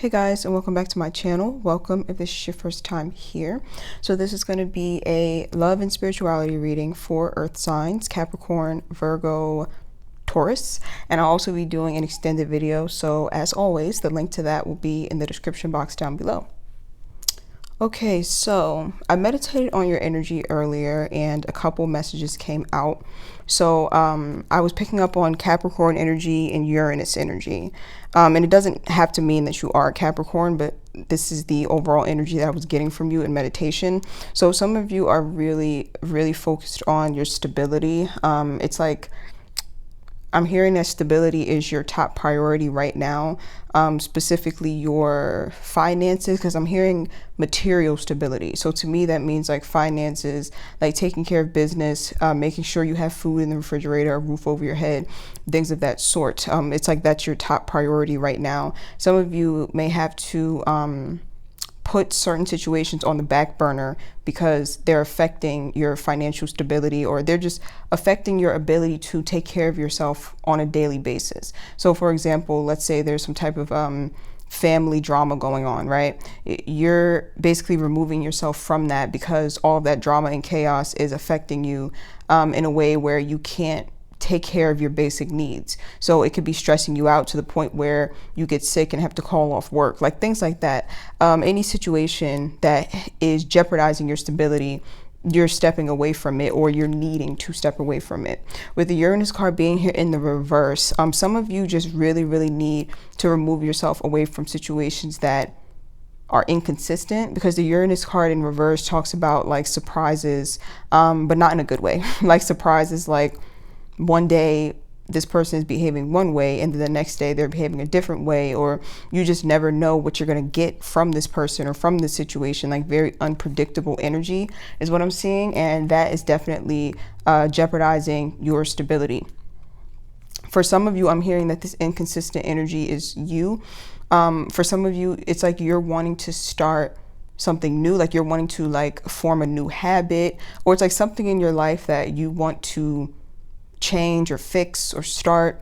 Hey guys, and welcome back to my channel. Welcome if this is your first time here. So this is going to be a love and spirituality reading for earth signs, Capricorn, Virgo, Taurus, and I'll also be doing an extended video. So as always, the link to that will be in the description box down below. Okay, so I meditated on your energy earlier and a couple messages came out. So I was picking up on Capricorn energy and Uranus energy. And it doesn't have to mean that you are Capricorn, but this is the overall energy that I was getting from you in meditation. So some of you are really focused on your stability. It's like I'm hearing that stability is your top priority right now, specifically your finances, because I'm hearing material stability. So to me, that means like finances, like taking care of business, making sure you have food in the refrigerator, a roof over your head, things of that sort. It's like that's your top priority right now. Some of you may have to put certain situations on the back burner because they're affecting your financial stability, or they're just affecting your ability to take care of yourself on a daily basis. So for example, let's say there's some type of family drama going on, right? You're basically removing yourself from that because all of that drama and chaos is affecting you in a way where you can't take care of your basic needs. So it could be stressing you out to the point where you get sick and have to call off work, like things like that. Any situation that is jeopardizing your stability, you're stepping away from it, or you're needing to step away from it. With the Uranus card being here in the reverse, some of you just really need to remove yourself away from situations that are inconsistent, because the Uranus card in reverse talks about like surprises, but not in a good way. Like surprises, like one day this person is behaving one way and then the next day they're behaving a different way, or you just never know what you're going to get from this person or from this situation. Like very unpredictable energy is what I'm seeing, and that is definitely jeopardizing your stability. For some of you, I'm hearing that this inconsistent energy is you. For some of you, it's like you're wanting to start something new, like you're wanting to like form a new habit, or it's like something in your life that you want to change or fix or start,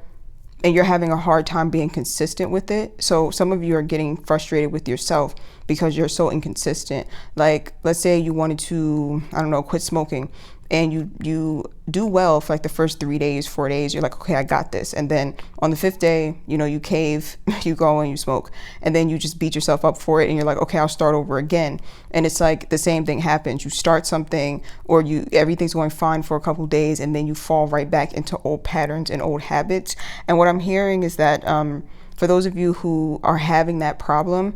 and you're having a hard time being consistent with it. So some of you are getting frustrated with yourself because you're so inconsistent. Like let's say you wanted to, I don't know, quit smoking, and you do well for like the first 3 days, 4 days. You're like, okay, I got this. And then on the 5th day, you know, you cave, you go and you smoke, and then you just beat yourself up for it. And you're like, okay, I'll start over again. And it's like the same thing happens. You start something, or everything's going fine for a couple days, and then you fall right back into old patterns and old habits. And what I'm hearing is that for those of you who are having that problem,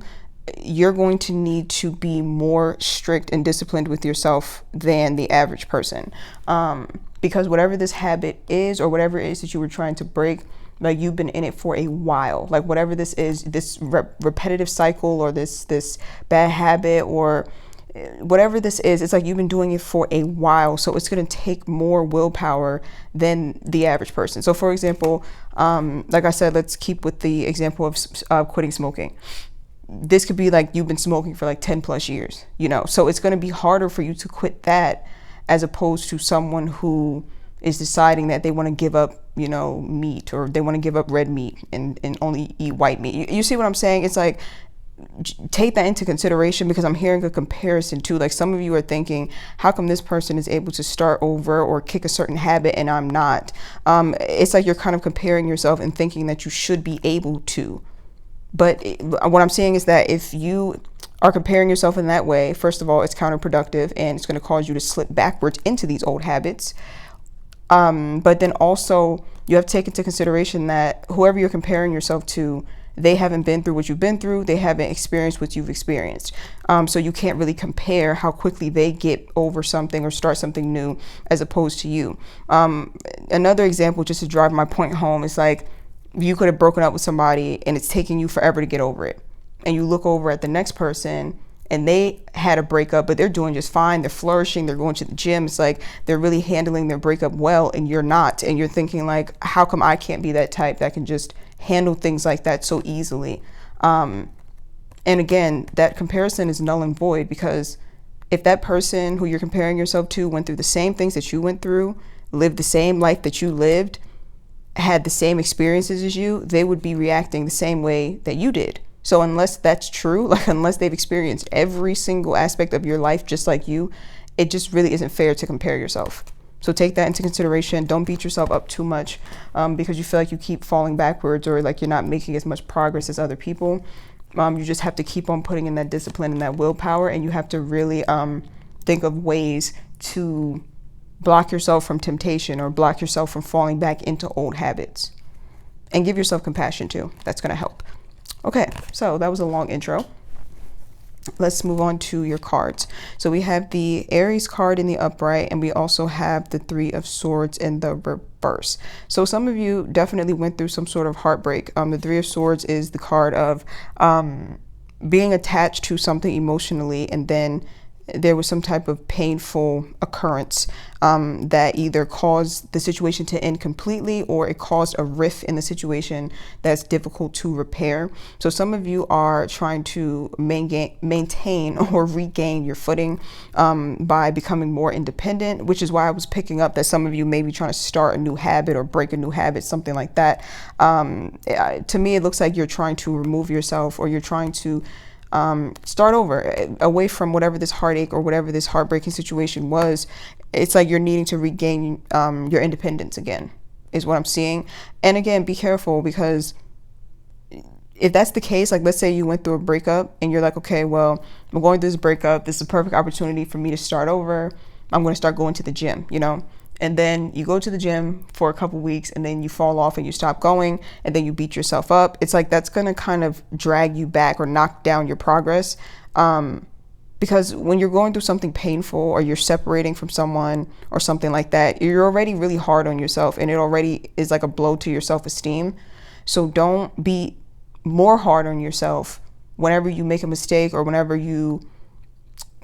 you're going to need to be more strict and disciplined with yourself than the average person, because whatever this habit is, or whatever it is that you were trying to break, like you've been in it for a while. Like whatever this is, this repetitive cycle, or this bad habit, or whatever this is, it's like you've been doing it for a while. So it's going to take more willpower than the average person. So for example, like I said, let's keep with the example of quitting smoking. This could be like you've been smoking for like 10 plus years, you know, so it's going to be harder for you to quit that as opposed to someone who is deciding that they want to give up, you know, meat, or they want to give up red meat and only eat white meat. You see what I'm saying? It's like, take that into consideration, because I'm hearing a comparison too. Like some of you are thinking, how come this person is able to start over or kick a certain habit and I'm not? It's like you're kind of comparing yourself and thinking that you should be able to. But what I'm saying is that if you are comparing yourself in that way, first of all, it's counterproductive, and it's going to cause you to slip backwards into these old habits. But then also you have to take into consideration that whoever you're comparing yourself to, they haven't been through what you've been through. They haven't experienced what you've experienced. So you can't really compare how quickly they get over something or start something new as opposed to you. Another example, just to drive my point home, is like, you could have broken up with somebody and it's taking you forever to get over it. And you look over at the next person and they had a breakup, but they're doing just fine. They're flourishing. They're going to the gym. It's like they're really handling their breakup well, and you're not. And you're thinking like, how come I can't be that type that can just handle things like that so easily? And again, that comparison is null and void, because if that person who you're comparing yourself to went through the same things that you went through, lived the same life that you lived, had the same experiences as you, they would be reacting the same way that you did. So unless that's true, like unless they've experienced every single aspect of your life just like you, it just really isn't fair to compare yourself. So take that into consideration. Don't beat yourself up too much because you feel like you keep falling backwards or like you're not making as much progress as other people. You just have to keep on putting in that discipline and that willpower, and you have to really think of ways to block yourself from temptation or block yourself from falling back into old habits. And give yourself compassion too. That's going to help. Okay, so that was a long intro. Let's move on to your cards. So we have the Aries card in the upright, and we also have the Three of Swords in the reverse. So some of you definitely went through some sort of heartbreak. The Three of Swords is the card of being attached to something emotionally, and then there was some type of painful occurrence that either caused the situation to end completely or it caused a rift in the situation that's difficult to repair. So some of you are trying to maintain or regain your footing by becoming more independent, which is why I was picking up that some of you may be trying to start a new habit or break a new habit, something like that. To me, it looks like you're trying to remove yourself, or you're trying to start over, away from whatever this heartache or whatever this heartbreaking situation was. It's like you're needing to regain your independence again, is what I'm seeing. And again, be careful, because if that's the case, like let's say you went through a breakup and you're like, okay, well, I'm going through this breakup. This is a perfect opportunity for me to start over. I'm going to start going to the gym, you know? And then you go to the gym for a couple weeks and then you fall off and you stop going and then you beat yourself up. It's like that's going to kind of drag you back or knock down your progress. Because when you're going through something painful or you're separating from someone or something like that, you're already really hard on yourself, and it already is like a blow to your self-esteem. So don't be more hard on yourself whenever you make a mistake, or whenever you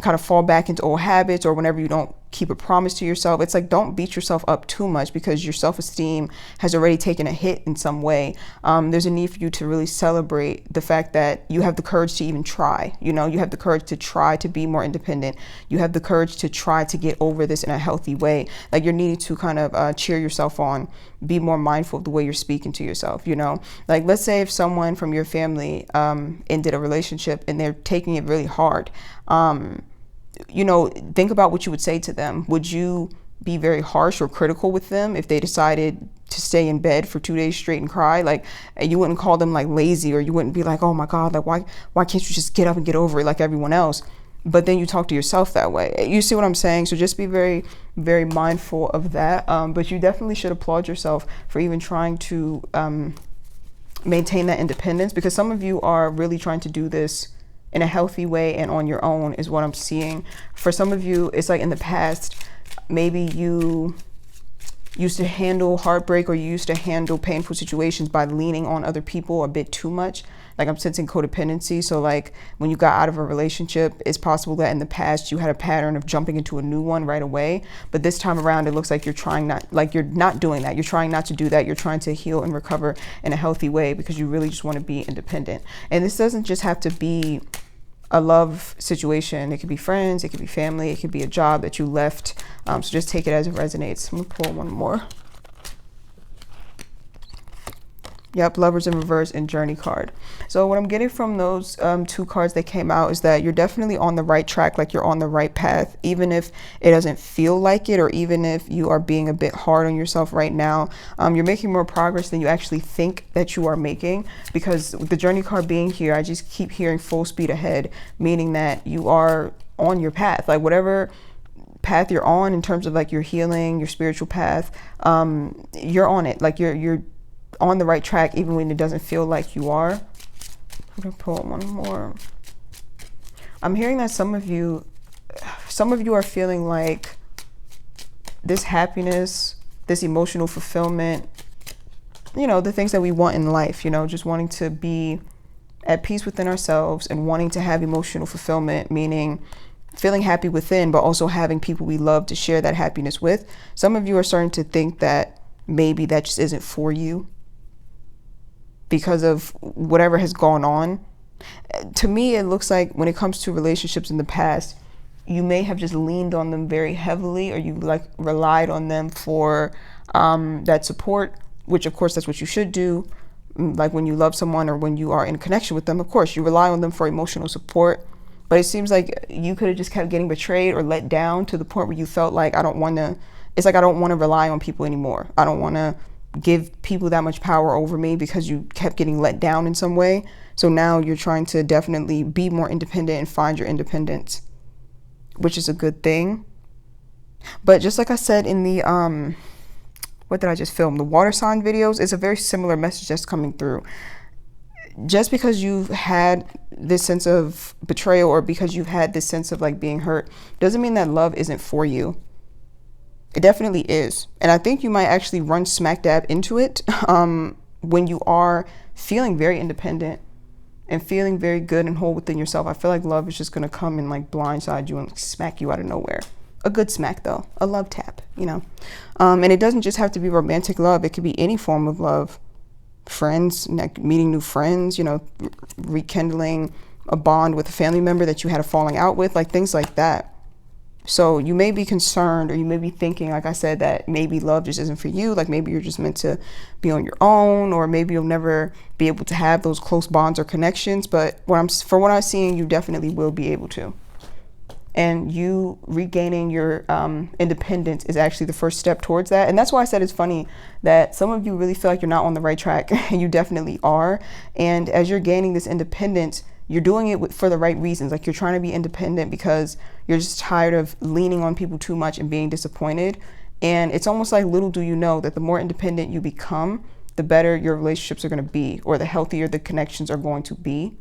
kind of fall back into old habits, or whenever you don't keep a promise to yourself. It's like, don't beat yourself up too much, because your self-esteem has already taken a hit in some way. There's a need for you to really celebrate the fact that you have the courage to even try. You know, you have the courage to try to be more independent. You have the courage to try to get over this in a healthy way. Like, you're needing to kind of cheer yourself on, be more mindful of the way you're speaking to yourself, you know? Like, let's say if someone from your family ended a relationship and they're taking it really hard, you know, think about what you would say to them. Would you be very harsh or critical with them if they decided to stay in bed for 2 days straight and cry? Like, you wouldn't call them like lazy, or you wouldn't be like, oh my God, like why can't you just get up and get over it like everyone else? But then you talk to yourself that way. You see what I'm saying? So just be very, very mindful of that. But you definitely should applaud yourself for even trying to maintain that independence, because some of you are really trying to do this in a healthy way and on your own, is what I'm seeing. For some of you, it's like in the past, maybe you used to handle heartbreak, or you used to handle painful situations by leaning on other people a bit too much. Like, I'm sensing codependency. So like when you got out of a relationship, it's possible that in the past you had a pattern of jumping into a new one right away. But this time around, it looks like you're not doing that. You're trying not to do that. You're trying to heal and recover in a healthy way, because you really just want to be independent. And this doesn't just have to be a love situation. It could be friends, it could be family, it could be a job that you left. So just take it as it resonates. I'm gonna pull one more. Yep, Lovers in reverse and Journey card. So what I'm getting from those two cards that came out is that you're definitely on the right track, like you're on the right path, even if it doesn't feel like it, or even if you are being a bit hard on yourself right now. You're making more progress than you actually think that you are making, because with the Journey card being here, I just keep hearing full speed ahead, meaning that you are on your path. Like, whatever path you're on in terms of like your healing, your spiritual path, you're on it. Like, you're on the right track, even when it doesn't feel like you are. I'm gonna pull one more. I'm hearing that some of you are feeling like this happiness, this emotional fulfillment, you know, the things that we want in life, you know, just wanting to be at peace within ourselves and wanting to have emotional fulfillment, meaning feeling happy within, but also having people we love to share that happiness with. Some of you are starting to think that maybe that just isn't for you, because of whatever has gone on. To me, it looks like when it comes to relationships in the past, you may have just leaned on them very heavily, or you like relied on them for that support, which of course that's what you should do. Like when you love someone or when you are in connection with them, of course, you rely on them for emotional support. But it seems like you could have just kept getting betrayed or let down to the point where you felt like, I don't want to rely on people anymore. I don't want to give people that much power over me because you kept getting let down in some way. So now you're trying to definitely be more independent and find your independence, which is a good thing. But just like I said in the, what did I just film? The water sign videos, it's a very similar message that's coming through. Just because you've had this sense of betrayal or because you've had this sense of like being hurt doesn't mean that love isn't for you. It definitely is. And I think you might actually run smack dab into it when you are feeling very independent and feeling very good and whole within yourself. I feel like love is just going to come and like blindside you and smack you out of nowhere. A good smack though, a love tap, you know. And it doesn't just have to be romantic love. It could be any form of love. Friends, like meeting new friends, you know, rekindling a bond with a family member that you had a falling out with, like things like that. So you may be concerned, or you may be thinking, like I said, that maybe love just isn't for you. Like maybe you're just meant to be on your own, or maybe you'll never be able to have those close bonds or connections. But from what I'm seeing, you definitely will be able to. And you regaining your independence is actually the first step towards that. And that's why I said it's funny that some of you really feel like you're not on the right track. And you definitely are. And as you're gaining this independence, you're doing it for the right reasons. Like you're trying to be independent because you're just tired of leaning on people too much and being disappointed. And it's almost like, little do you know that the more independent you become, the better your relationships are going to be, or the healthier the connections are going to be,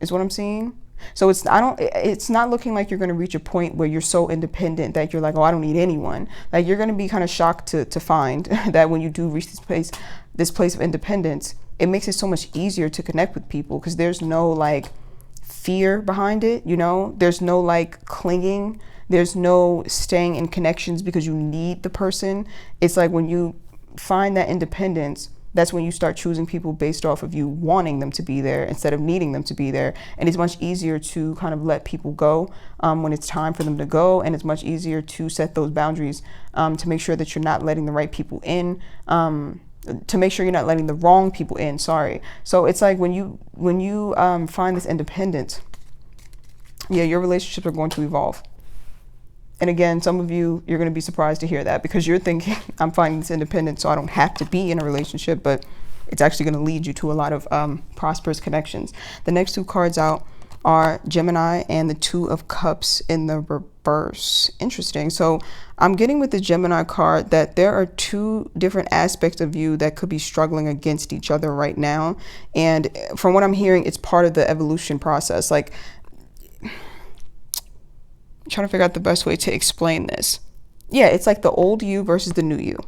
is what I'm seeing. So it's not looking like you're going to reach a point where you're so independent that you're like, oh, I don't need anyone. Like you're going to be kind of shocked to find that when you do reach this place of independence, it makes it so much easier to connect with people because there's no like fear behind it. You know, there's no like clinging. There's no staying in connections because you need the person. It's like when you find that independence, that's when you start choosing people based off of you wanting them to be there instead of needing them to be there. And it's much easier to kind of let people go when it's time for them to go. And it's much easier to set those boundaries to make sure that you're not letting the right people in, to make sure you're not letting the wrong people in. Sorry. So it's like when you find this independence, yeah, your relationships are going to evolve. And again, some of you, you're going to be surprised to hear that because you're thinking, I'm finding this independent so I don't have to be in a relationship, but it's actually going to lead you to a lot of prosperous connections. The next two cards out are Gemini and the Two of Cups in the reverse. Interesting. So I'm getting with the Gemini card that there are two different aspects of you that could be struggling against each other right now. And from what I'm hearing, it's part of the evolution process. Like, trying to figure out the best way to explain this. Yeah, it's like the old you versus the new you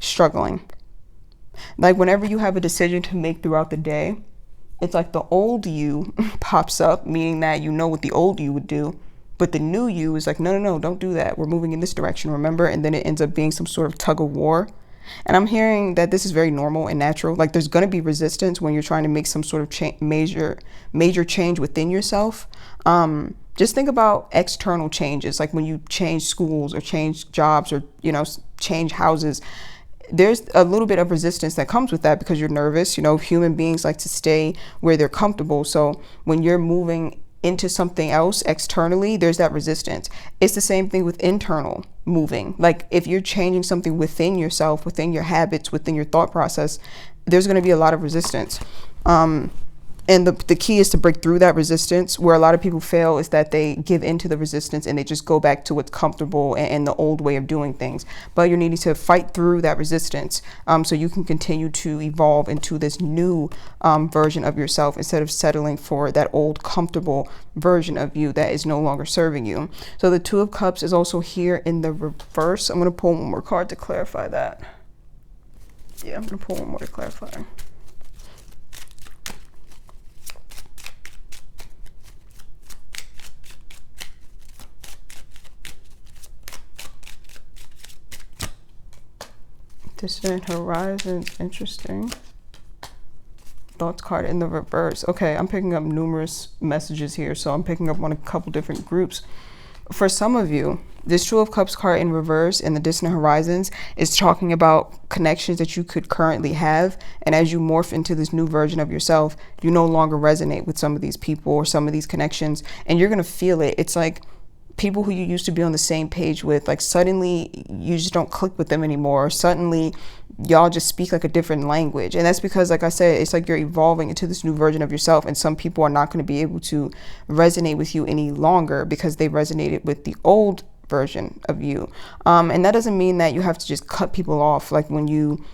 struggling. Like whenever you have a decision to make throughout the day, it's like the old you pops up, meaning that you know what the old you would do, but the new you is like, no, don't do that. We're moving in this direction, remember? And then it ends up being some sort of tug of war. And I'm hearing that this is very normal and natural. Like there's going to be resistance when you're trying to make some sort of major change within yourself. Just think about external changes, like when you change schools or change jobs or, you know, change houses. There's a little bit of resistance that comes with that because you're nervous. You know, human beings like to stay where they're comfortable. So when you're moving into something else externally, there's that resistance. It's the same thing with internal moving. Like if you're changing something within yourself, within your habits, within your thought process, there's going to be a lot of resistance. And the key is to break through that resistance. Where a lot of people fail is that they give into the resistance and they just go back to what's comfortable and the old way of doing things. But you're needing to fight through that resistance so you can continue to evolve into this new version of yourself instead of settling for that old comfortable version of you that is no longer serving you. So the Two of Cups is also here in the reverse. I'm going to pull one more card to clarify that. Yeah, I'm going to pull one more to clarify. Distant horizons, interesting. Thoughts card in the reverse. Okay, I'm picking up numerous messages here, so I'm picking up on a couple different groups. For some of you, This Two of Cups card in reverse in the distant horizons is talking about connections that you could currently have. And as you morph into this new version of yourself, you no longer resonate with some of these people or some of these connections. And you're going to feel it. It's like people who you used to be on the same page with, like suddenly you just don't click with them anymore. Or suddenly y'all just speak like a different language. And that's because, like I said, it's like you're evolving into this new version of yourself. And some people are not going to be able to resonate with you any longer because they resonated with the old version of you. And that doesn't mean that you have to just cut people off like when you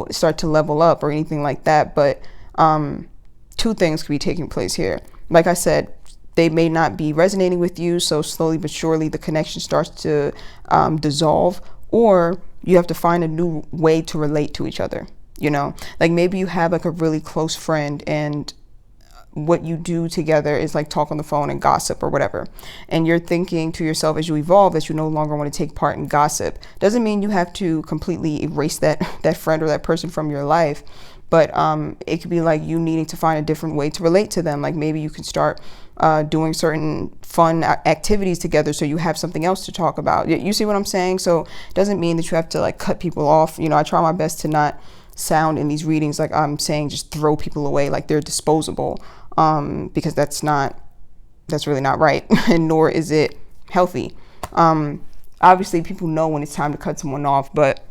start to level up or anything like that. But two things could be taking place here. Like I said, they may not be resonating with you, so slowly but surely the connection starts to dissolve, or you have to find a new way to relate to each other. Like maybe you have like a really close friend and what you do together is like talk on the phone and gossip or whatever. And you're thinking to yourself as you evolve that you no longer want to take part in gossip. Doesn't mean you have to completely erase that friend or that person from your life. But it could be like you needing to find a different way to relate to them. Like maybe you can start doing certain fun activities together so you have something else to talk about. You see what I'm saying? So it doesn't mean that you have to like cut people off. I try my best to not sound in these readings like I'm saying just throw people away like they're disposable, because that's really not right, and nor is it healthy. Obviously people know when it's time to cut someone off, but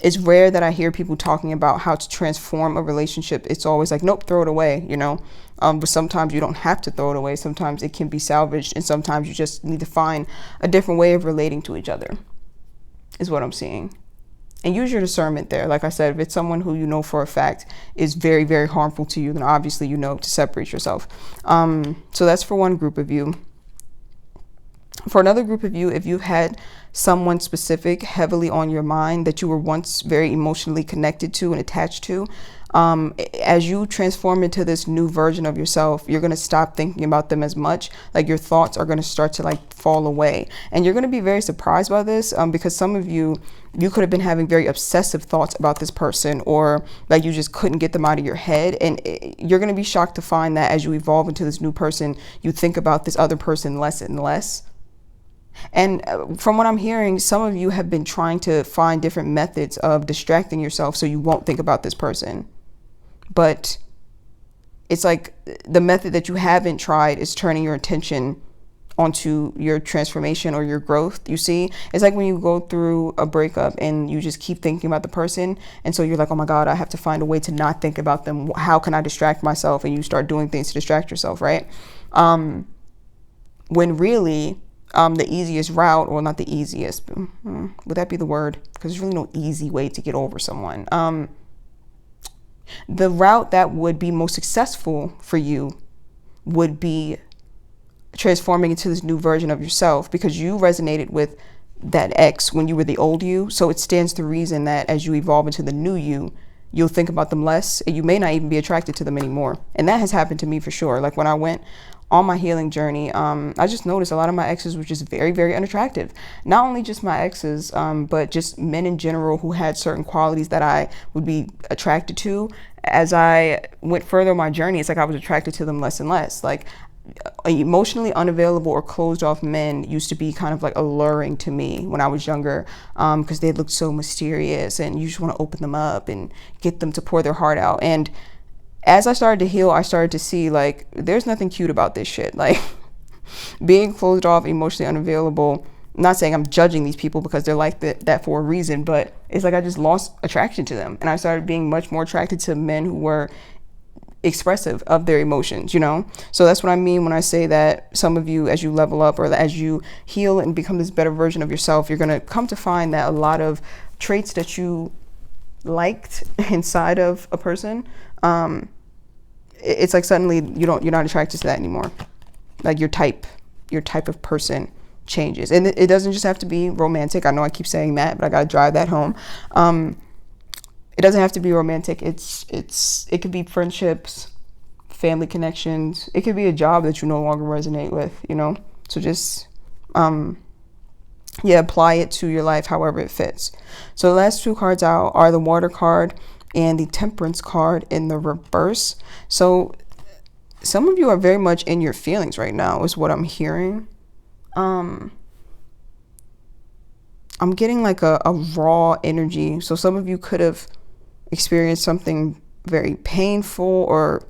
it's rare that I hear people talking about how to transform a relationship. It's always like, nope, throw it away, but sometimes you don't have to throw it away. Sometimes it can be salvaged, and sometimes you just need to find a different way of relating to each other, is what I'm seeing. And use your discernment there. Like I said, if it's someone who you know for a fact is very, very harmful to you, then obviously to separate yourself. So that's for one group of you. For another group of you, if you've had someone specific heavily on your mind that you were once very emotionally connected to and attached to, as you transform into this new version of yourself, you're going to stop thinking about them as much. Like your thoughts are going to start to like fall away, and you're going to be very surprised by this, because some of you could have been having very obsessive thoughts about this person, or like you just couldn't get them out of your head. And you're going to be shocked to find that as you evolve into this new person, you think about this other person less and less. And from what I'm hearing, some of you have been trying to find different methods of distracting yourself so you won't think about this person. But it's like the method that you haven't tried is turning your attention onto your transformation or your growth. You see, it's like when you go through a breakup and you just keep thinking about the person. And so you're like, oh my God, I have to find a way to not think about them. How can I distract myself? And you start doing things to distract yourself, right? When really, the easiest route, or not the easiest, would that be the word? Because there's really no easy way to get over someone. The route that would be most successful for you would be transforming into this new version of yourself, because you resonated with that ex when you were the old you. So it stands to reason that as you evolve into the new you, you'll think about them less, and you may not even be attracted to them anymore. And that has happened to me for sure. Like when I went on my healing journey, I just noticed a lot of my exes were just very, very unattractive. Not only just my exes, but just men in general who had certain qualities that I would be attracted to. As I went further on my journey, it's like I was attracted to them less and less. Like emotionally unavailable or closed off men used to be kind of like alluring to me when I was younger, because they looked so mysterious and you just want to open them up and get them to pour their heart out. And as I started to heal, I started to see like there's nothing cute about this shit. Like being closed off, emotionally unavailable. I'm not saying I'm judging these people because they're like that for a reason, but it's like I just lost attraction to them, and I started being much more attracted to men who were expressive of their emotions, So that's what I mean when I say that some of you, as you level up or as you heal and become this better version of yourself, you're going to come to find that a lot of traits that you liked inside of a person, it's like suddenly you're not attracted to that anymore. Like your type of person changes, and it doesn't just have to be romantic. I know I keep saying that, but I got to drive that home. It doesn't have to be romantic. It could be friendships, family connections. It could be a job that you no longer resonate with, So just, apply it to your life however it fits. So the last two cards out are the Water card and the Temperance card in the reverse. So some of you are very much in your feelings right now, is what I'm hearing. I'm getting like a raw energy. So some of you could have experienced something very painful, or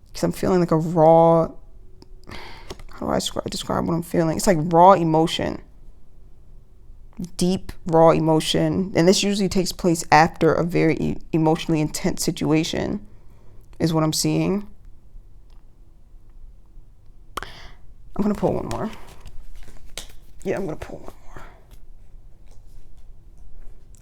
because I'm feeling like a raw, how do I describe what I'm feeling? It's like raw emotion, deep raw emotion. And this usually takes place after a very emotionally intense situation is what I'm seeing. I'm going to pull one more. Yeah, I'm going to pull one more.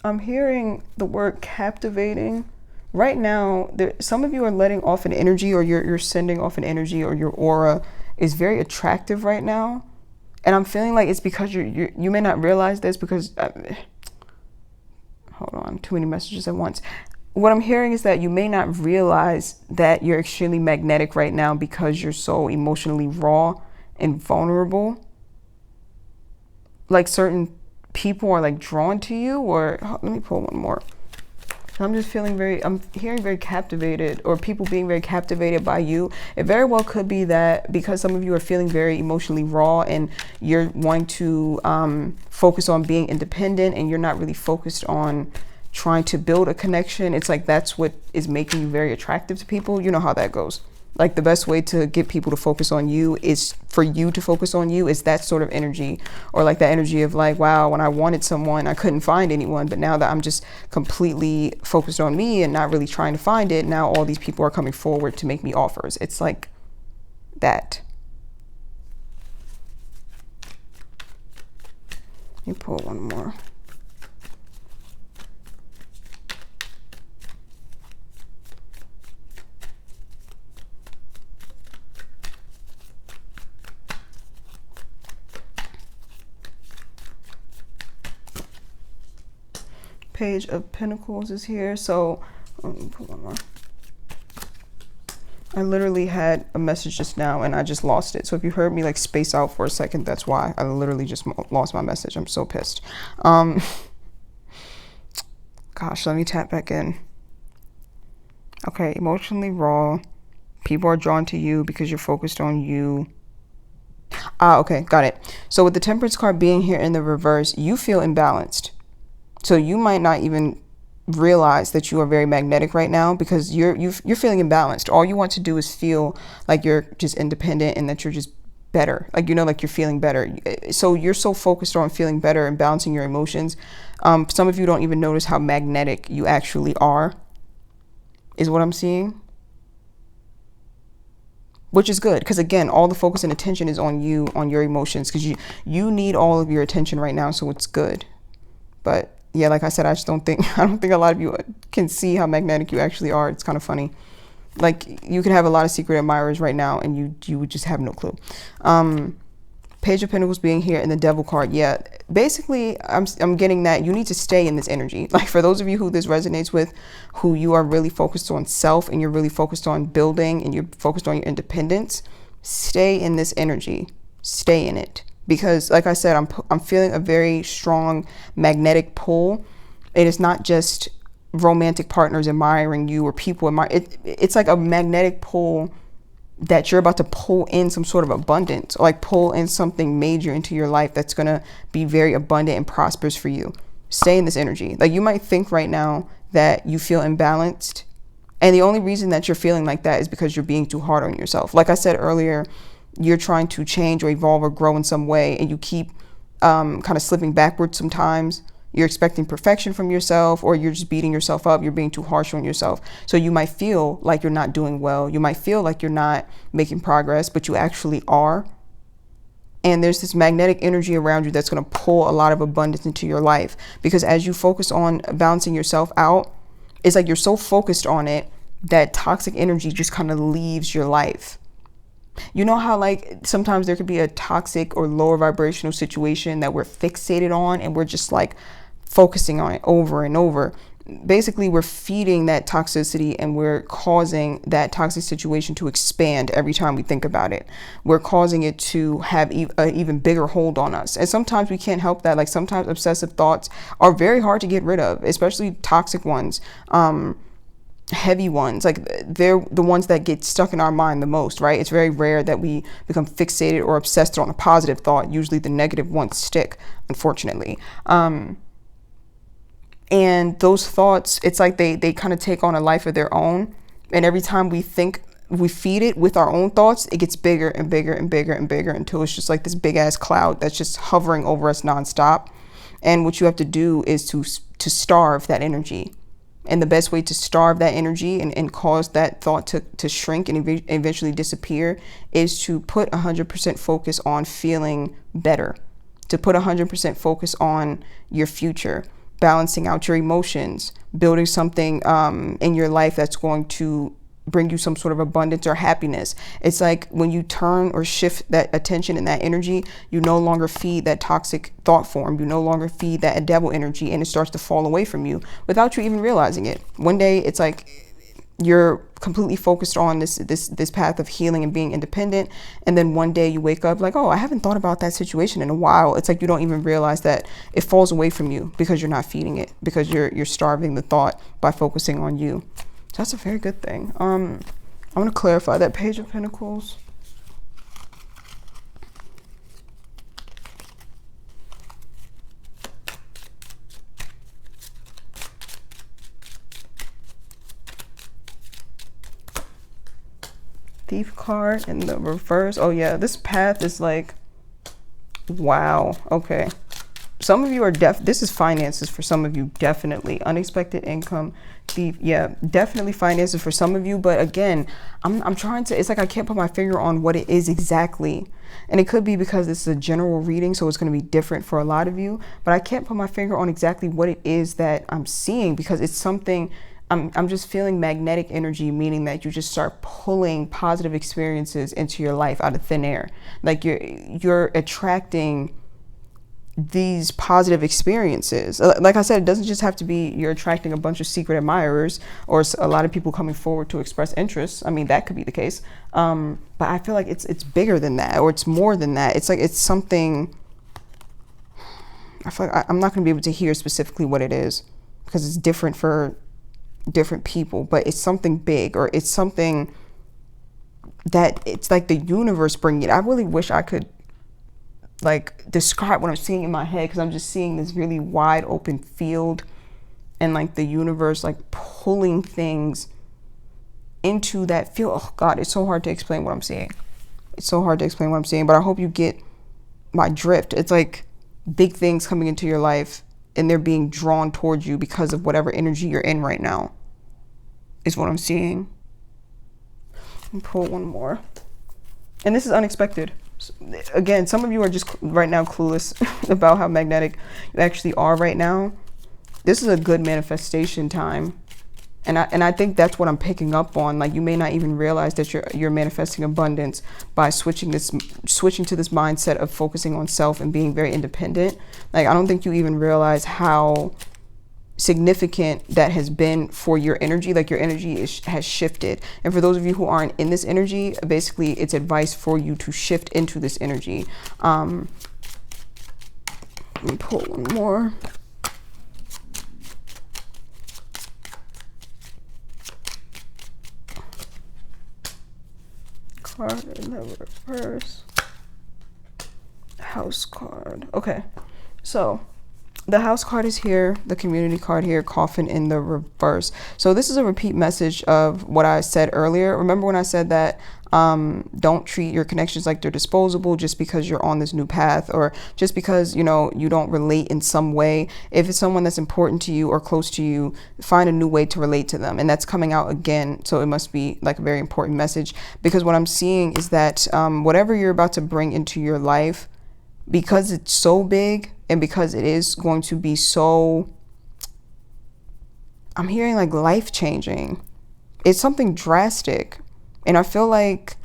I'm hearing the word captivating. Right now, some of you are letting off an energy, or you're sending off an energy, or your aura is very attractive right now. And I'm feeling like it's because you may not realize this because, hold on, too many messages at once. What I'm hearing is that you may not realize that you're extremely magnetic right now because you're so emotionally raw and vulnerable. Like certain people are like drawn to you, or let me pull one more. I'm just feeling I'm hearing very captivated, or people being very captivated by you. It very well could be that because some of you are feeling very emotionally raw and you're wanting to focus on being independent, and you're not really focused on trying to build a connection. It's like that's what is making you very attractive to people. You know how that goes. Like the best way to get people to focus on you is for you to focus on you, is that sort of energy, or like that energy of like, wow, when I wanted someone, I couldn't find anyone. But now that I'm just completely focused on me and not really trying to find it, now all these people are coming forward to make me offers. It's like that. Let me pull one more. Page of Pentacles is here. So let me put one more. I literally had a message just now and I just lost it. So if you heard me like space out for a second, that's why. I literally just lost my message. I'm so pissed. Gosh, let me tap back in. Okay, emotionally raw. People are drawn to you because you're focused on you. Okay, got it. So with the Temperance card being here in the reverse, you feel imbalanced. So you might not even realize that you are very magnetic right now because you're feeling imbalanced. All you want to do is feel like you're just independent and that you're just better. Like, you know, like you're feeling better. So you're so focused on feeling better and balancing your emotions. Some of you don't even notice how magnetic you actually are, is what I'm seeing. Which is good, because again, all the focus and attention is on you, on your emotions, because you need all of your attention right now. So it's good. But yeah, like I said, I don't think a lot of you can see how magnetic you actually are. It's kind of funny. Like you could have a lot of secret admirers right now and you would just have no clue. Page of Pentacles being here and the Devil card. Yeah, basically I'm getting that you need to stay in this energy. Like for those of you who this resonates with, who you are really focused on self and you're really focused on building and you're focused on your independence, stay in this energy, stay in it. Because like I said, I'm feeling a very strong magnetic pull. It is not just romantic partners admiring you or people admire. It's like a magnetic pull that you're about to pull in some sort of abundance, or like pull in something major into your life that's going to be very abundant and prosperous for you. Stay in this energy. Like you might think right now that you feel imbalanced. And the only reason that you're feeling like that is because you're being too hard on yourself. Like I said earlier, you're trying to change or evolve or grow in some way, and you keep kind of slipping backwards sometimes. You're expecting perfection from yourself, or you're just beating yourself up. You're being too harsh on yourself. So you might feel like you're not doing well. You might feel like you're not making progress, but you actually are. And there's this magnetic energy around you that's going to pull a lot of abundance into your life, because as you focus on balancing yourself out, it's like you're so focused on it that toxic energy just kind of leaves your life. You know how like sometimes there could be a toxic or lower vibrational situation that we're fixated on and we're just like focusing on it over and over. Basically, we're feeding that toxicity and we're causing that toxic situation to expand every time we think about it. We're causing it to have an even bigger hold on us. And sometimes we can't help that. Like sometimes obsessive thoughts are very hard to get rid of, especially toxic ones. heavy ones, like they're the ones that get stuck in our mind the most, right? It's very rare that we become fixated or obsessed on a positive thought. Usually the negative ones stick, unfortunately. And those thoughts, it's like they kind of take on a life of their own. And every time we think, we feed it with our own thoughts, it gets bigger and bigger and bigger and bigger until it's just like this big ass cloud that's just hovering over us nonstop. And what you have to do is to starve that energy. And the best way to starve that energy and cause that thought to shrink and eventually disappear is to put 100% focus on feeling better, to put 100% focus on your future, balancing out your emotions, building something in your life that's going to bring you some sort of abundance or happiness. It's like when you turn or shift that attention and that energy, you no longer feed that toxic thought form. You no longer feed that devil energy, and it starts to fall away from you without you even realizing it. One day it's like you're completely focused on this path of healing and being independent, and then one day you wake up like, oh, I haven't thought about that situation in a while. It's like you don't even realize that it falls away from you because you're not feeding it, because you're starving the thought by focusing on you. So that's a very good thing. I want to clarify that Page of Pentacles. Thief card in the reverse. Oh yeah, this path is like, wow. Okay. Some of you are this is finances for some of you, definitely. Unexpected income, thief. Yeah, definitely finances for some of you. But again, I'm trying to, it's like I can't put my finger on what it is exactly. And it could be because this is a general reading, so it's going to be different for a lot of you. But I can't put my finger on exactly what it is that I'm seeing, because it's something, I'm just feeling magnetic energy, meaning that you just start pulling positive experiences into your life out of thin air. Like you're attracting these positive experiences. Like I said, it doesn't just have to be you're attracting a bunch of secret admirers or a lot of people coming forward to express interest. I mean, that could be the case. But I feel like it's bigger than that, or it's more than that. It's like it's something. I feel like I'm not going to be able to hear specifically what it is, because it's different for different people. But it's something big, or it's something that it's like the universe bringing it. I really wish I could like describe what I'm seeing in my head, because I'm just seeing this really wide open field and like the universe like pulling things into that field. Oh God, it's so hard to explain what I'm seeing. It's so hard to explain what I'm seeing, but I hope you get my drift. It's like big things coming into your life and they're being drawn towards you because of whatever energy you're in right now is what I'm seeing. Let me pull one more. And this is unexpected. Again, some of you are just right now clueless about how magnetic you actually are right now. This is a good manifestation time. And I think that's what I'm picking up on. Like, you may not even realize that you're manifesting abundance by switching to this mindset of focusing on self and being very independent. Like, I don't think you even realize how significant that has been for your energy. Like, your energy has shifted. And for those of you who aren't in this energy, basically it's advice for you to shift into this energy. Let me pull one more. Card in the reverse. House card. Okay, so the house card is here, the community card here, coffin in the reverse. So this is a repeat message of what I said earlier. Remember when I said that don't treat your connections like they're disposable just because you're on this new path, or just because, you know, you don't relate in some way. If it's someone that's important to you or close to you, find a new way to relate to them. And that's coming out again. So it must be like a very important message, because what I'm seeing is that whatever you're about to bring into your life, because it's so big and because it is going to be so, I'm hearing like life changing. It's something drastic. And I feel like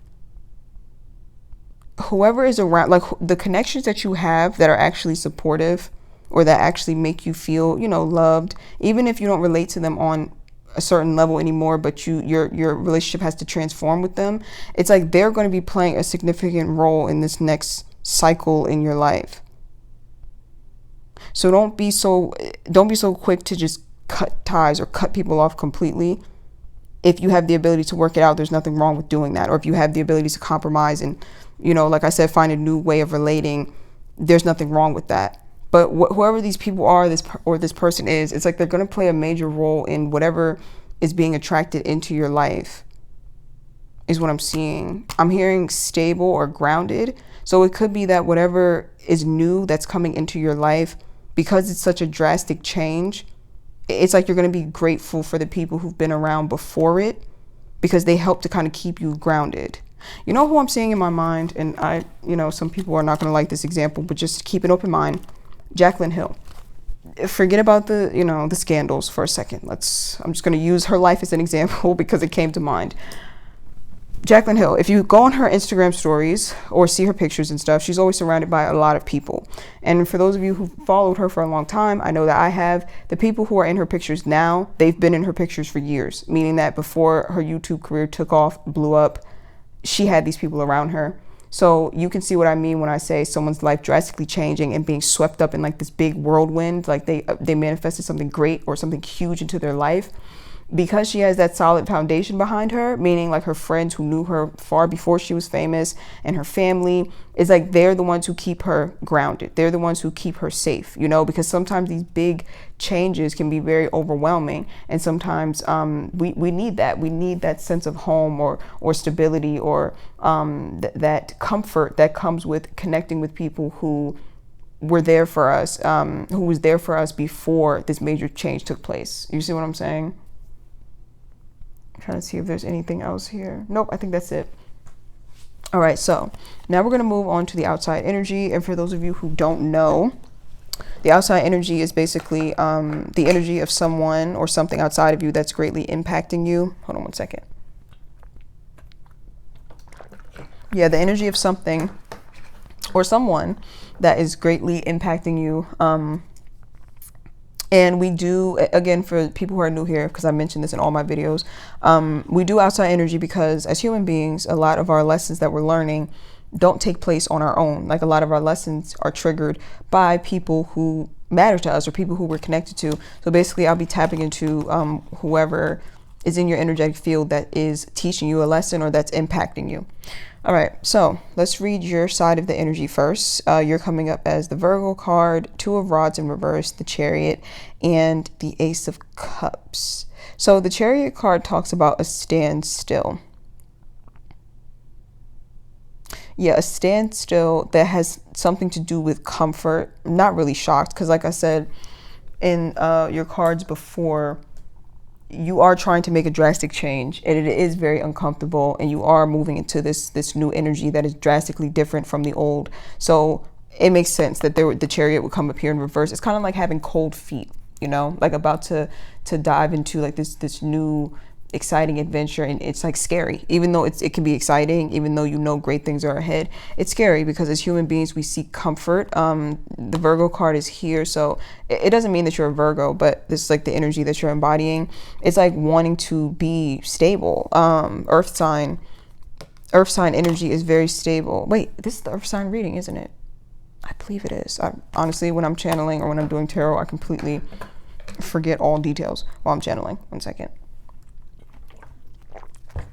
whoever is around, like the connections that you have that are actually supportive or that actually make you feel, you know, loved, even if you don't relate to them on a certain level anymore, but your relationship has to transform with them. It's like they're going to be playing a significant role in this next cycle in your life. So don't be so quick to just cut ties or cut people off completely. if you have the ability to work it out, there's nothing wrong with doing that. Or if you have the ability to compromise and, you know, like I said, find a new way of relating, there's nothing wrong with that. But whoever these people are, this person is, it's like they're going to play a major role in whatever is being attracted into your life, is what I'm seeing. I'm hearing stable or grounded. So it could be that whatever is new that's coming into your life, because it's such a drastic change, it's like you're going to be grateful for the people who've been around before it, because they help to kind of keep you grounded. You know who I'm seeing in my mind? And some people are not going to like this example, but just keep an open mind. Jaclyn Hill. Forget about the scandals for a second. I'm just going to use her life as an example because it came to mind. Jaclyn Hill, if you go on her Instagram stories or see her pictures and stuff, she's always surrounded by a lot of people. And for those of you who followed her for a long time, I know that I have. The people who are in her pictures now, they've been in her pictures for years, meaning that before her YouTube career took off, blew up, she had these people around her. So you can see what I mean when I say someone's life drastically changing and being swept up in like this big whirlwind, like they manifested something great or something huge into their life. Because she has that solid foundation behind her, meaning like her friends who knew her far before she was famous and her family, is like they're the ones who keep her grounded. They're the ones who keep her safe, because sometimes these big changes can be very overwhelming. And sometimes we need that. We need that sense of home or stability or that comfort that comes with connecting with people who were there for us, who was there for us before this major change took place. You see what I'm saying? I'm trying to see if there's anything else here. Nope, I think that's it. All right, so now we're going to move on to the outside energy. And for those of you who don't know, the outside energy is basically the energy of someone or something outside of you that's greatly impacting you. Hold on one second. Yeah, the energy of something or someone that is greatly impacting you. And we do, again, for people who are new here, because I mentioned this in all my videos, we do outside energy because as human beings, a lot of our lessons that we're learning don't take place on our own. Like a lot of our lessons are triggered by people who matter to us or people who we're connected to. So basically, I'll be tapping into whoever is in your energetic field that is teaching you a lesson or that's impacting you. All right, so let's read your side of the energy first. You're coming up as the Virgo card, Two of Rods in reverse, the Chariot, and the Ace of Cups. So the Chariot card talks about a standstill. Yeah, a standstill that has something to do with comfort. I'm not really shocked because like I said in your cards before, you are trying to make a drastic change and it is very uncomfortable and you are moving into this new energy that is drastically different from the old. So it makes sense that the Chariot would come up here in reverse. It's kind of like having cold feet, like about to dive into like this new exciting adventure, and it's like scary. Even though it can be exciting, even though great things are ahead, it's scary because as human beings we seek comfort. The Virgo card is here, so it doesn't mean that you're a Virgo, but this is like the energy that you're embodying. It's like wanting to be stable. Earth sign energy is very stable. Wait, this is the Earth sign reading, isn't it? I believe it is. Honestly, when I'm channeling or when I'm doing tarot, I completely forget all details while I'm channeling. One second.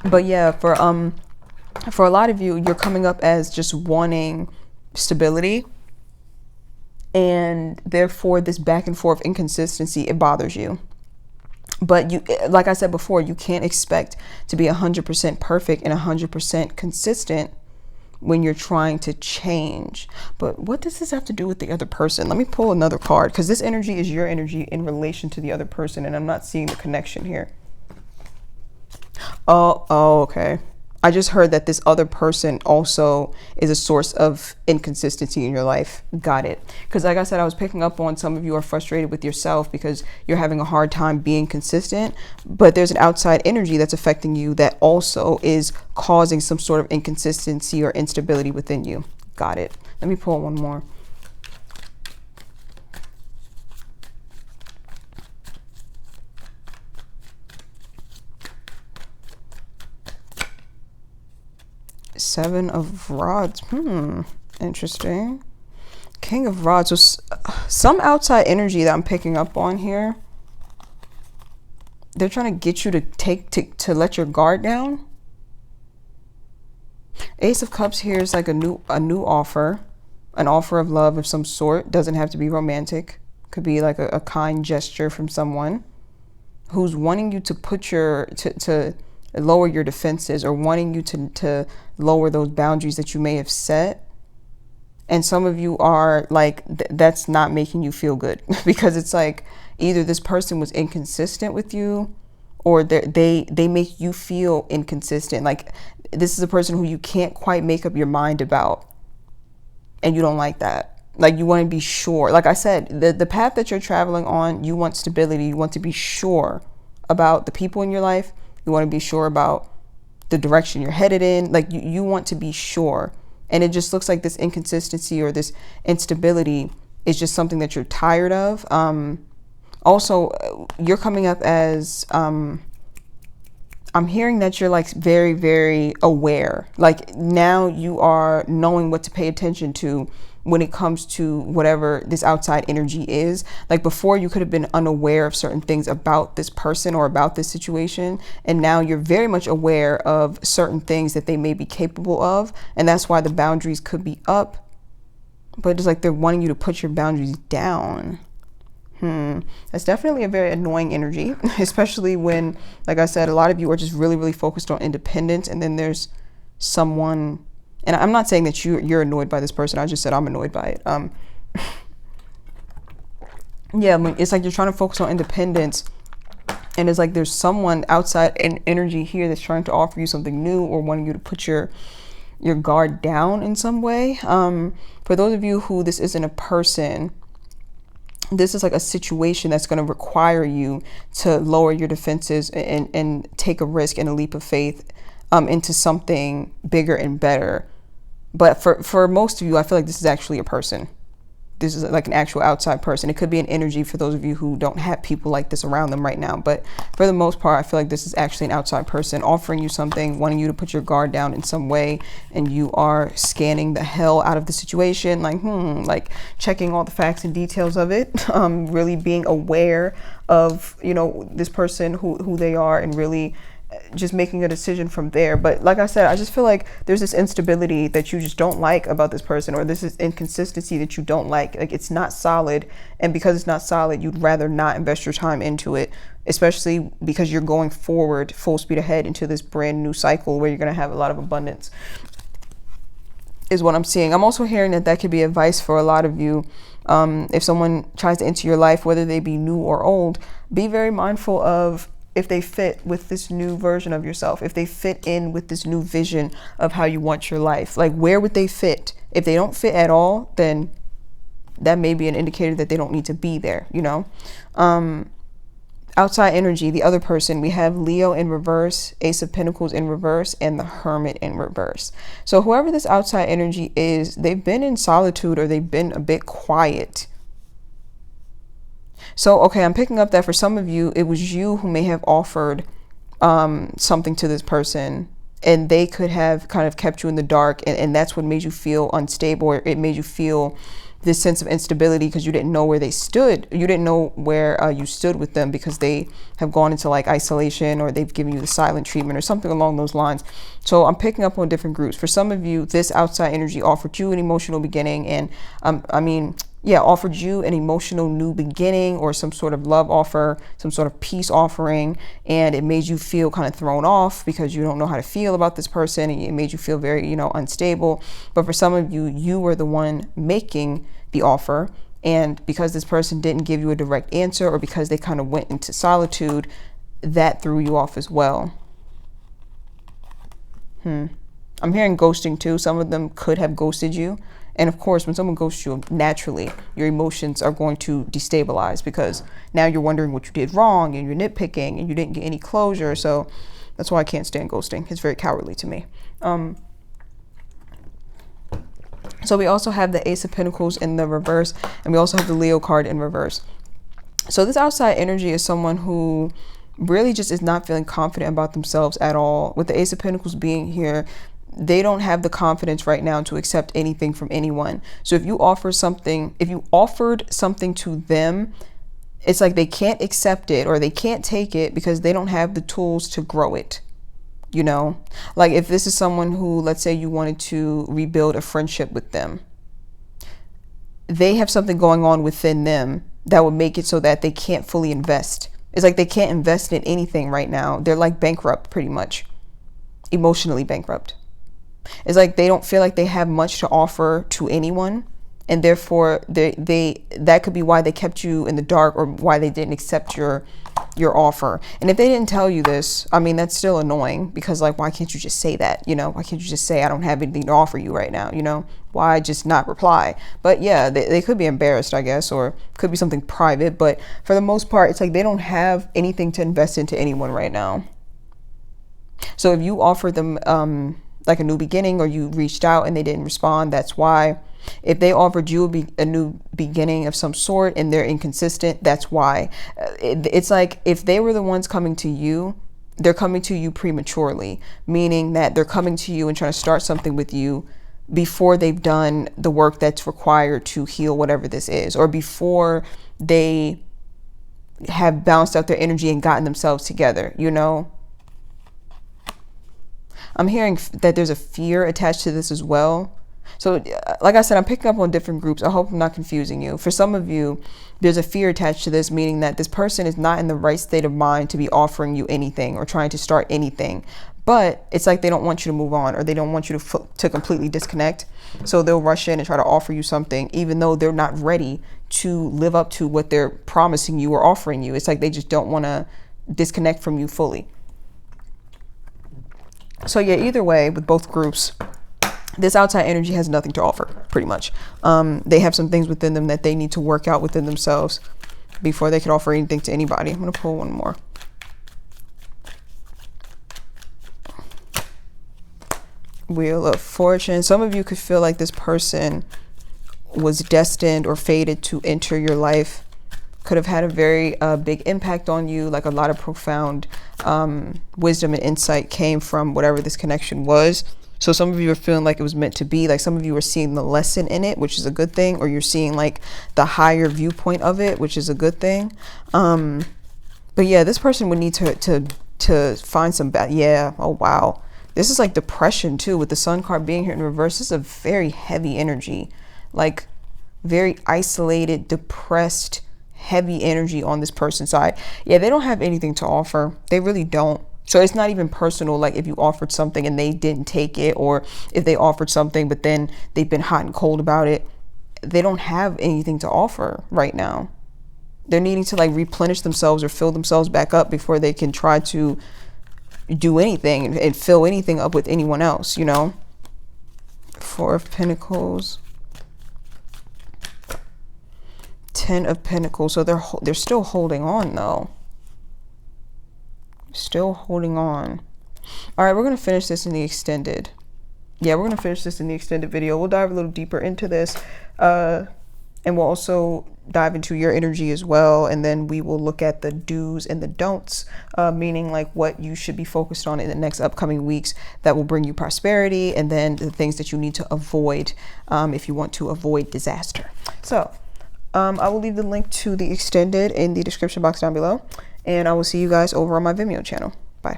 But yeah, for a lot of you, you're coming up as just wanting stability, and therefore this back and forth inconsistency, it bothers you. But you, like I said before, you can't expect to be 100% perfect and 100% consistent when you're trying to change. But what does this have to do with the other person? Let me pull another card because this energy is your energy in relation to the other person, and I'm not seeing the connection here. Oh, okay. I just heard that this other person also is a source of inconsistency in your life. Got it. Because like I said, I was picking up on some of you are frustrated with yourself because you're having a hard time being consistent, but there's an outside energy that's affecting you that also is causing some sort of inconsistency or instability within you. Got it. Let me pull one more. Seven of Rods. Interesting. King of Rods was some outside energy that I'm picking up on here. they're trying to get you to let your guard down. Ace of Cups here is like a new offer, an offer of love of some sort. Doesn't have to be romantic. Could be like a kind gesture from someone who's wanting you to put to lower your defenses, or wanting you to lower those boundaries that you may have set. And some of you are like, that's not making you feel good because it's like either this person was inconsistent with you, or they make you feel inconsistent. Like this is a person who you can't quite make up your mind about, and you don't like that. Like you want to be sure. Like I said, the path that you're traveling on, you want stability. You want to be sure about the people in your life. You want to be sure about the direction you're headed in. Like you want to be sure. And it just looks like this inconsistency or this instability is just something that you're tired of. Also, you're coming up as, I'm hearing that you're like very, very aware. Like now you are knowing what to pay attention to when it comes to whatever this outside energy is. Like before, you could have been unaware of certain things about this person or about this situation. And now you're very much aware of certain things that they may be capable of. And that's why the boundaries could be up. But it's like they're wanting you to put your boundaries down. That's definitely a very annoying energy, especially when, like I said, a lot of you are just really, really focused on independence. And then there's someone, and I'm not saying that you're annoyed by this person. I just said I'm annoyed by it. Yeah, I mean, it's like you're trying to focus on independence, and it's like there's someone outside in energy here that's trying to offer you something new, or wanting you to put your guard down in some way. For those of you who this isn't a person, this is like a situation that's going to require you to lower your defenses and take a risk and a leap of faith into something bigger and better. But for most of you, I feel like this is actually a person. This is like an actual outside person. It could be an energy for those of you who don't have people like this around them right now. But for the most part, I feel like this is actually an outside person offering you something, wanting you to put your guard down in some way. And you are scanning the hell out of the situation, like checking all the facts and details of it, really being aware of, this person, who they are, and really just making a decision from there. But like I said, I just feel like there's this instability that you just don't like about this person, or this is inconsistency that you don't like. Like it's not solid, and because it's not solid, you'd rather not invest your time into it, especially because you're going forward full speed ahead into this brand new cycle where you're going to have a lot of abundance, is what I'm seeing. I'm also hearing that could be advice for a lot of you. If someone tries to enter your life, whether they be new or old, be very mindful of if they fit with this new version of yourself, if they fit in with this new vision of how you want your life. Like, where would they fit? If they don't fit at all, then that may be an indicator that they don't need to be there, Outside energy, the other person, we have Leo in reverse, Ace of Pentacles in reverse, and the Hermit in reverse. So whoever this outside energy is, they've been in solitude, or they've been a bit quiet. So, okay, I'm picking up that for some of you, it was you who may have offered something to this person, and they could have kind of kept you in the dark, and that's what made you feel unstable, or it made you feel this sense of instability because you didn't know where they stood. You didn't know where you stood with them because they have gone into like isolation, or they've given you the silent treatment or something along those lines. So I'm picking up on different groups. For some of you, this outside energy offered you an emotional beginning, and offered you an emotional new beginning, or some sort of love offer, some sort of peace offering, and it made you feel kind of thrown off because you don't know how to feel about this person, and it made you feel very, unstable. But for some of you, you were the one making the offer, and because this person didn't give you a direct answer, or because they kind of went into solitude, that threw you off as well. I'm hearing ghosting too. Some of them could have ghosted you. And of course, when someone ghosts you, naturally, your emotions are going to destabilize, because now you're wondering what you did wrong, and you're nitpicking, and you didn't get any closure. So that's why I can't stand ghosting. It's very cowardly to me. So we also have the Ace of Pentacles in the reverse, and we also have the Leo card in reverse. So this outside energy is someone who really just is not feeling confident about themselves at all. With the Ace of Pentacles being here, they don't have the confidence right now to accept anything from anyone. So if you offered something to them, it's like they can't accept it or they can't take it because they don't have the tools to grow it. You know, like if this is someone who, let's say you wanted to rebuild a friendship with them, they have something going on within them that would make it so that they can't fully invest. It's like they can't invest in anything right now. They're like bankrupt, pretty much, emotionally bankrupt. It's like they don't feel like they have much to offer to anyone, and therefore they that could be why they kept you in the dark, or why they didn't accept your offer. And if they didn't tell you this, I mean, that's still annoying, because like, why can't you just say that? You know, why can't you just say, I don't have anything to offer you right now? You know, why just not reply? But yeah, they could be embarrassed, I guess, or could be something private. But for the most part, it's like they don't have anything to invest into anyone right now. So if you offered them like a new beginning, or you reached out and they didn't respond, that's why. If they offered you a new beginning of some sort and they're inconsistent, that's why. It's like if they were the ones coming to you, they're coming to you prematurely, meaning that they're coming to you and trying to start something with you before they've done the work that's required to heal whatever this is, or before they have balanced out their energy and gotten themselves together, you know? I'm hearing that there's a fear attached to this as well. So like I said, I'm picking up on different groups. I hope I'm not confusing you. For some of you, there's a fear attached to this, meaning that this person is not in the right state of mind to be offering you anything or trying to start anything. But it's like they don't want you to move on, or they don't want you to completely disconnect. So they'll rush in and try to offer you something, even though they're not ready to live up to what they're promising you or offering you. It's like they just don't want to disconnect from you fully. So yeah, either way, with both groups, this outside energy has nothing to offer, pretty much. They have some things within them that they need to work out within themselves before they can offer anything to anybody. I'm going to pull one more. Wheel of Fortune. Some of you could feel like this person was destined or fated to enter your life. Could have had a very big impact on you, like a lot of profound wisdom and insight came from whatever this connection was. So some of you are feeling like it was meant to be. Like some of you are seeing the lesson in it, which is a good thing, or you're seeing like the higher viewpoint of it, which is a good thing. But yeah, this person would need to find some yeah. Oh wow, this is like depression too, with the Sun card being here in reverse. This is a very heavy energy, like very isolated, depressed, heavy energy on this person's side. Yeah, they don't have anything to offer. They really don't. So it's not even personal, like if you offered something and they didn't take it, or if they offered something but then they've been hot and cold about it. They don't have anything to offer right now. They're needing to like replenish themselves or fill themselves back up before they can try to do anything and fill anything up with anyone else, you know? Four of Pentacles. Ten of Pentacles. So they're still holding on though. Still holding on. All right, we're going to finish this in the extended. Yeah, we're going to finish this in the extended video. We'll dive a little deeper into this. And we'll also dive into your energy as well. And then we will look at the do's and the don'ts, meaning like what you should be focused on in the next upcoming weeks that will bring you prosperity. And then the things that you need to avoid if you want to avoid disaster. So I will leave the link to the extended in the description box down below. And I will see you guys over on my Vimeo channel. Bye.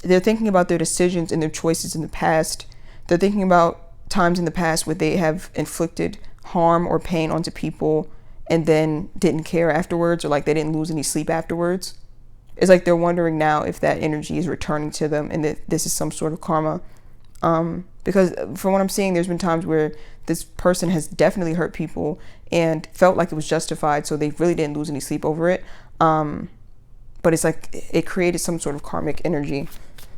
They're thinking about their decisions and their choices in the past. They're thinking about times in the past where they have inflicted harm or pain onto people and then didn't care afterwards, or like they didn't lose any sleep afterwards. It's like they're wondering now if that energy is returning to them and that this is some sort of karma. Because from what I'm seeing, there's been times where this person has definitely hurt people and felt like it was justified, so they really didn't lose any sleep over it. But it's like it created some sort of karmic energy,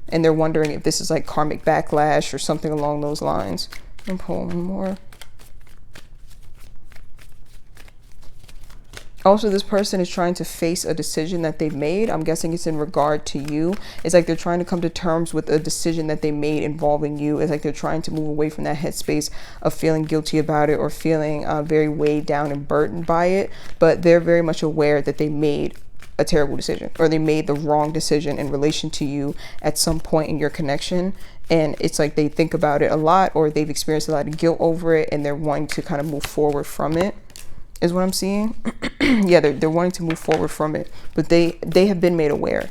and they're wondering if this is like karmic backlash or something along those lines. I'm pulling one more. Also, this person is trying to face a decision that they've made. I'm guessing it's in regard to you. It's like they're trying to come to terms with a decision that they made involving you. It's like they're trying to move away from that headspace of feeling guilty about it or feeling very weighed down and burdened by it. But they're very much aware that they made a terrible decision, or they made the wrong decision in relation to you at some point in your connection. And it's like they think about it a lot, or they've experienced a lot of guilt over it, and they're wanting to kind of move forward from it. is what I'm seeing. Yeah, they're wanting to move forward from it, but they have been made aware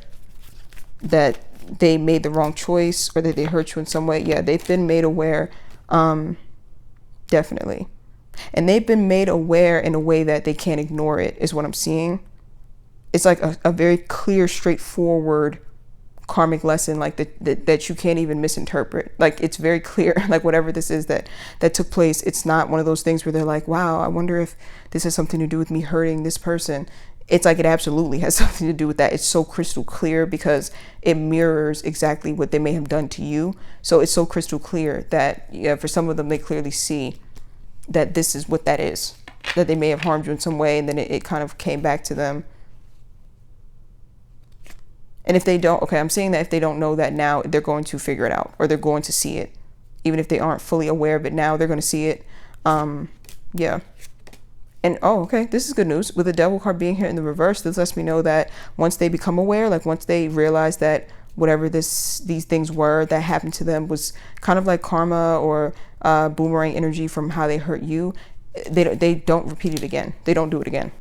that they made the wrong choice or that they hurt you in some way. Yeah, they've been made aware, definitely. And they've been made aware in a way that they can't ignore it, is what I'm seeing. It's like a very clear, straightforward karmic lesson, like that you can't even misinterpret. Like, it's very clear, like whatever this is that took place, it's not one of those things where they're like, wow, I wonder if this has something to do with me hurting this person. It's like, it absolutely has something to do with that. It's so crystal clear because it mirrors exactly what they may have done to you. So it's so crystal clear that, yeah, for some of them, they clearly see that this is what that is, that they may have harmed you in some way, and then it kind of came back to them. And if they don't, okay, I'm saying that if they don't know that now, they're going to figure it out, or they're going to see it. Even if they aren't fully aware of it now, they're going to see it. Yeah. And, oh, okay, this is good news. With the Devil card being here in the reverse, this lets me know that once they become aware, like once they realize that whatever these things were that happened to them was kind of like karma or boomerang energy from how they hurt you, they don't repeat it again. They don't do it again.